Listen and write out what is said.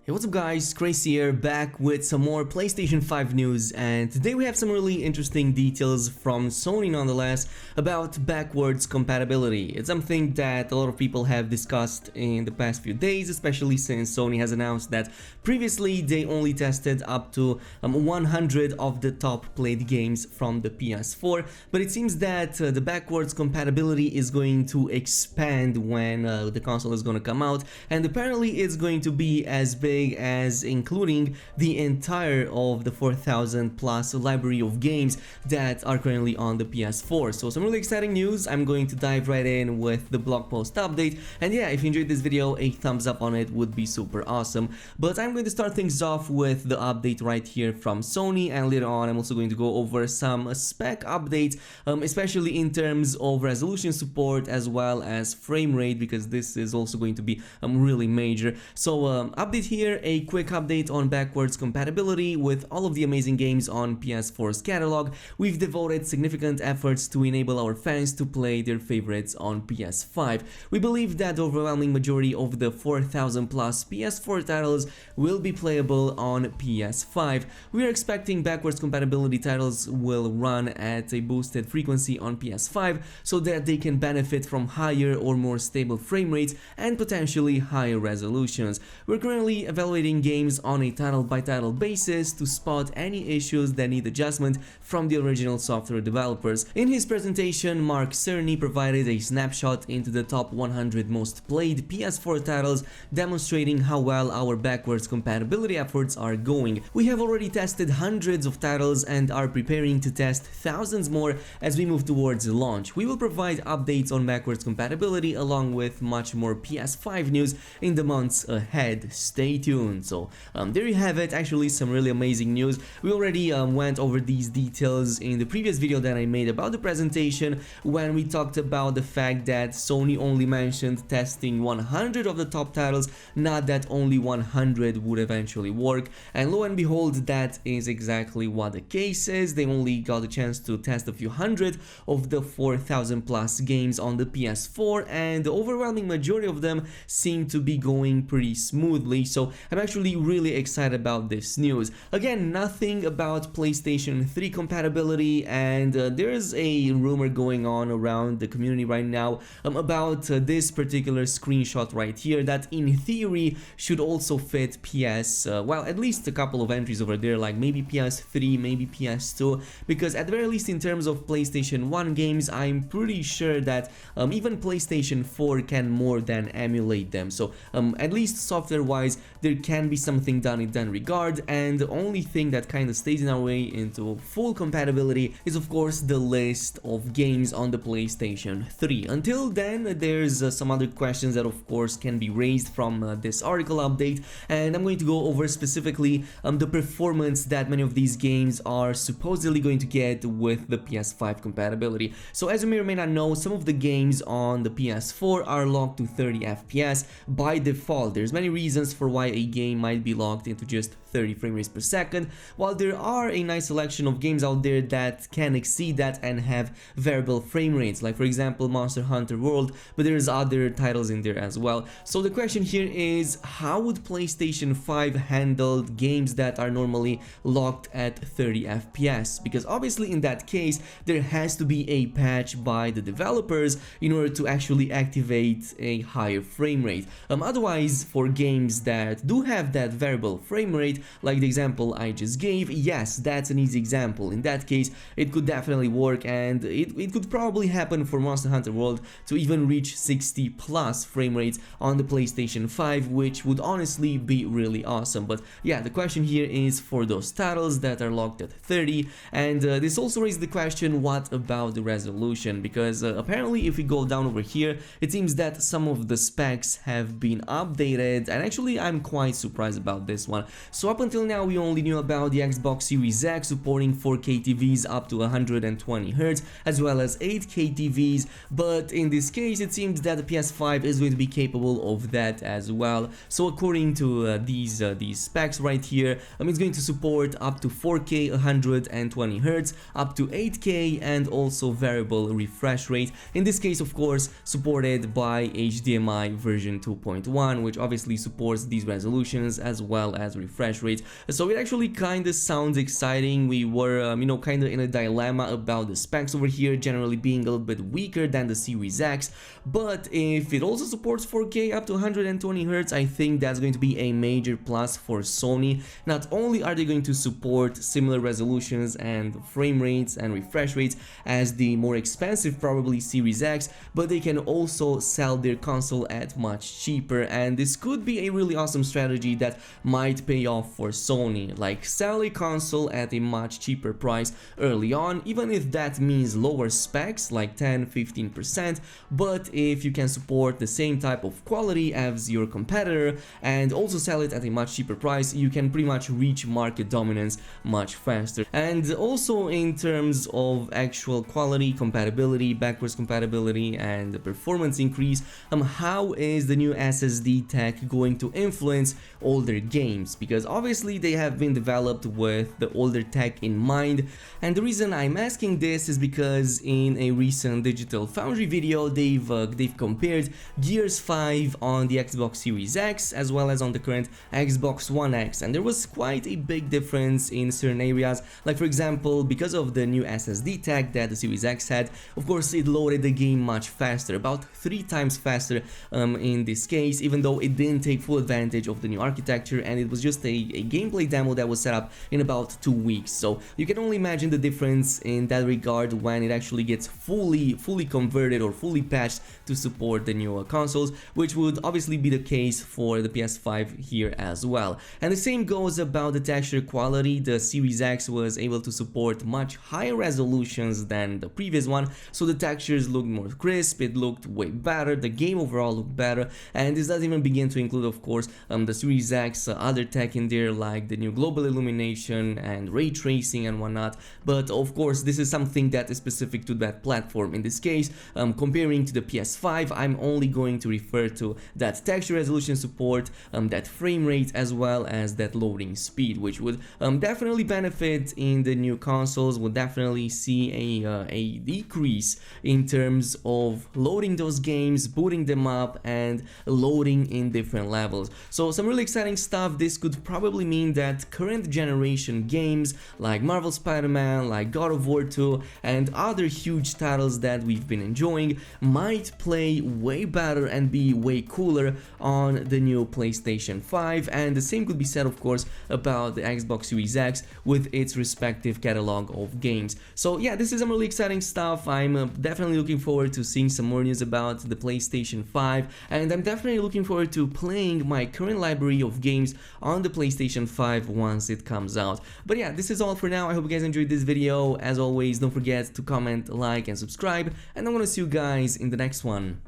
Hey, what's up guys, Chris here, back with some more PlayStation 5 news, and today we have some really interesting details from Sony nonetheless about backwards compatibility. It's something that a lot of people have discussed in the past few days, especially since Sony has announced that previously they only tested up to 100 of the top played games from the PS4, but it seems that the backwards compatibility is going to expand when the console is going to come out, and apparently it's going to be as big as including the entire of the 4,000 plus library of games that are currently on the PS4. So some really exciting news. I'm going to dive right in with the blog post update, and yeah, if you enjoyed this video, a thumbs up on it would be super awesome. But I'm going to start things off with the update right here from Sony, and later on I'm also going to go over some spec updates, especially in terms of resolution support as well as frame rate, because this is also going to be really major. So update here, a quick update on backwards compatibility with all of the amazing games on PS4's catalog. We've devoted significant efforts to enable our fans to play their favorites on PS5. We believe that the overwhelming majority of the 4,000 plus PS4 titles will be playable on PS5. We are expecting backwards compatibility titles will run at a boosted frequency on PS5 so that they can benefit from higher or more stable frame rates and potentially higher resolutions. We're currently evaluating games on a title-by-title basis to spot any issues that need adjustment from the original software developers. In his presentation, Mark Cerny provided a snapshot into the top 100 most played PS4 titles, demonstrating how well our backwards compatibility efforts are going. We have already tested hundreds of titles and are preparing to test thousands more as we move towards launch. We will provide updates on backwards compatibility along with much more PS5 news in the months ahead. Stay tuned. So there you have it, actually some really amazing news. We already went over these details in the previous video that I made about the presentation when we talked about the fact that Sony only mentioned testing 100 of the top titles, not that only 100 would eventually work, and lo and behold, that is exactly what the case is. They only got a chance to test a few hundred of the 4,000 plus games on the PS4, and the overwhelming majority of them seem to be going pretty smoothly. So I'm actually really excited about this news. Again, nothing about PlayStation 3 compatibility, and there's a rumor going on around the community right now about this particular screenshot right here that in theory should also fit well, at least a couple of entries over there, like maybe PS3, maybe PS2, because at the very least in terms of PlayStation 1 games, I'm pretty sure that even PlayStation 4 can more than emulate them. So at least software wise, there can be something done in that regard, and the only thing that kind of stays in our way into full compatibility is of course the list of games on the PlayStation 3. Until then, there's some other questions that of course can be raised from this article update, and I'm going to go over specifically the performance that many of these games are supposedly going to get with the PS5 compatibility. So as you may or may not know, some of the games on the PS4 are locked to 30 FPS by default. There's many reasons for why a game might be locked into just 30 frame rates per second, while there are a nice selection of games out there that can exceed that and have variable frame rates, like for example Monster Hunter World, but there's other titles in there as well. So the question here is, how would PlayStation 5 handle games that are normally locked at 30 FPS? Because obviously in that case there has to be a patch by the developers in order to actually activate a higher frame rate. Otherwise, for games that do have that variable frame rate, like the example I just gave, yes, that's an easy example. In that case, it could definitely work, and it could probably happen for Monster Hunter World to even reach 60 plus frame rates on the PlayStation 5, which would honestly be really awesome. But yeah, the question here is for those titles that are locked at 30, and this also raises the question, what about the resolution? Because apparently if we go down over here, it seems that some of the specs have been updated, and actually I'm quite surprised about this one. So up until now we only knew about the Xbox Series X supporting 4K TVs up to 120Hz as well as 8K TVs, but in this case it seems that the PS5 is going to be capable of that as well. So according to these specs right here, it's going to support up to 4K 120Hz, up to 8K, and also variable refresh rate. In this case, of course, supported by HDMI version 2.1, which obviously supports these resolutions as well as refresh rates. So it actually kind of sounds exciting. We were kind of in a dilemma about the specs over here generally being a little bit weaker than the Series X, but if it also supports 4K up to 120Hz, I think that's going to be a major plus for Sony. Not only are they going to support similar resolutions and frame rates and refresh rates as the more expensive probably Series X, but they can also sell their console at much cheaper, and this could be a really awesome strategy that might pay off for Sony, like sell a console at a much cheaper price early on, even if that means lower specs like 10-15%, but if you can support the same type of quality as your competitor and also sell it at a much cheaper price, you can pretty much reach market dominance much faster. And also in terms of actual quality, compatibility, backwards compatibility, and the performance increase, how is the new SSD tech going to influence older games? Because obviously they have been developed with the older tech in mind, and the reason I'm asking this is because in a recent Digital Foundry video they've compared Gears 5 on the Xbox Series X as well as on the current Xbox One X, and there was quite a big difference in certain areas. Like for example, because of the new SSD tech that the Series X had, of course it loaded the game much faster, about 3 times faster in this case, even though it didn't take full advantage of the new architecture, and it was just a gameplay demo that was set up in about 2 weeks. So you can only imagine the difference in that regard when it actually gets fully converted or fully patched to support the newer consoles, which would obviously be the case for the PS5 here as well. And the same goes about the texture quality. The Series X was able to support much higher resolutions than the previous one, so the textures looked more crisp, it looked way better, the game overall looked better, and this doesn't even begin to include, of course, the Series X other tech in there like the new global illumination and ray tracing and whatnot. But of course this is something that is specific to that platform. In this case, comparing to the PS5, I'm only going to refer to that texture resolution support, that frame rate, as well as that loading speed, which would definitely benefit in the new consoles. Would definitely see a decrease in terms of loading those games, booting them up, and loading in different levels. So some really exciting stuff. This could probably mean that current generation games like Marvel Spider-Man, like God of War 2, and other huge titles that we've been enjoying might play way better and be way cooler on the new PlayStation 5, and the same could be said of course about the Xbox Series X with its respective catalog of games. So yeah, this is some really exciting stuff. I'm definitely looking forward to seeing some more news about the PlayStation 5, and I'm definitely looking forward to playing my current library of games on the PlayStation 5 once it comes out. But yeah, this is all for now. I hope you guys enjoyed this video. As always, don't forget to comment, like, and subscribe, and I'm gonna see you guys in the next one.